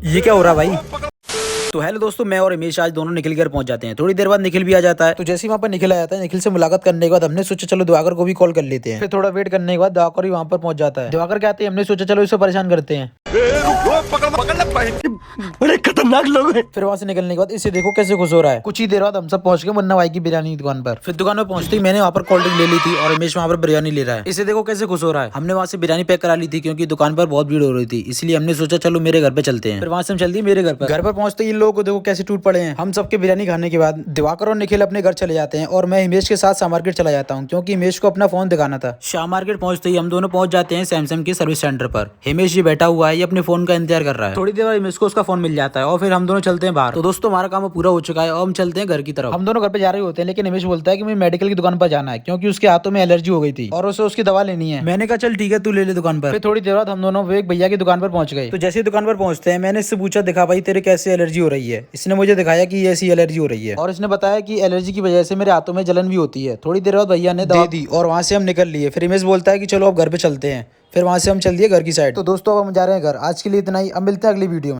ये क्या हो रहा भाई। तो हेलो दोस्तों, मैं और रमेश आज दोनों निखिल घर पहुंच जाते हैं। थोड़ी देर बाद निखिल भी आ जाता है। तो जैसे ही वहाँ पर निखिल आ जाता है, निखिल से मुलाकात करने के बाद हमने सोचा चलो दिवाकर को भी कॉल कर लेते हैं। फिर थोड़ा वेट करने के बाद दिवाकर भी वहाँ पर पहुंच जाता है। दिवाकर क्या आते हैं, हमने सोचा चलो इसे परेशान करते हैं। बड़े खतरनाक लोग हैं। फिर वहाँ से निकलने के बाद इसे देखो कैसे खुश हो रहा है। कुछ ही देर बाद हम सब पहुंच गए मुन्ना भाई की बिरयानी की दुकान पर। फिर दुकान पर पहुंचते ही मैंने वहाँ पर कोल्ड ड्रिंक ले ली थी और रमेश वहाँ पर बिरयानी ले रहा है। इसे देखो कैसे खुश हो रहा है। हमने वहाँ से बिरयानी पैक करा ली थी क्योंकि दुकान पर बहुत भीड़ हो रही थी, इसलिए हमने सोचा चलो मेरे घर पे चलते हैं। फिर वहाँ से हम चल दिए मेरे घर पर। घर पर पहुंचते ही इन लोगों को देखो कैसे टूट पड़े हैं। हम सबके बिरयानी खाने के बाद दिवाकर और निखिल अपने घर चले जाते हैं और मैं हिमेश के साथ शाह मार्केट चला जाता हूँ क्योंकि हिमेश को अपना फोन दिखाना था। शाह मार्केट पहुंचते ही हम दोनों पहुंच जाते हैं सैमसंग के सर्विस सेंटर पर। हिमेश जी बैठा हुआ है, ये अपने फोन का इंतजार कर रहा है। थोड़ी देर बाद हिमेश को उसका फोन मिल जाता है और फिर हम दोनों चलते हैं बाहर। तो दोस्तों हमारा काम पूरा हो चुका है और हम चलते हैं घर की तरफ। हम दोनों घर पे जा रहे होते हैं, लेकिन हिमेश बोलता है कि मुझे मेडिकल की दुकान पर जाना है क्योंकि उसके हाथों में एलर्जी हो गई थी और उसे उसकी दवा लेनी है। मैंने कहा चल ठीक है, तू ले ले दुकान पर। फिर थोड़ी देर बाद हम दोनों एक भैया की दुकान पर पहुंच गए। तो जैसे ही दुकान पर पहुंचते हैं मैंने इससे पूछा, दिखा भाई तेरे कैसे एलर्जी हो रही है। इसने मुझे दिखाया कि ये ऐसी एलर्जी हो रही है और इसने बताया कि एलर्जी की वजह से मेरे हाथों में जलन भी होती है। थोड़ी देर बाद भैया ने दवा दी और वहां से हम निकल लिए। फिर हिमेश बोलता है कि चलो अब घर पे चलते हैं। फिर वहां से हम चल दिए घर की साइड। तो दोस्तों अब हम जा रहे हैं घर। आज के लिए इतना ही, अब मिलते हैं अगली वीडियो में।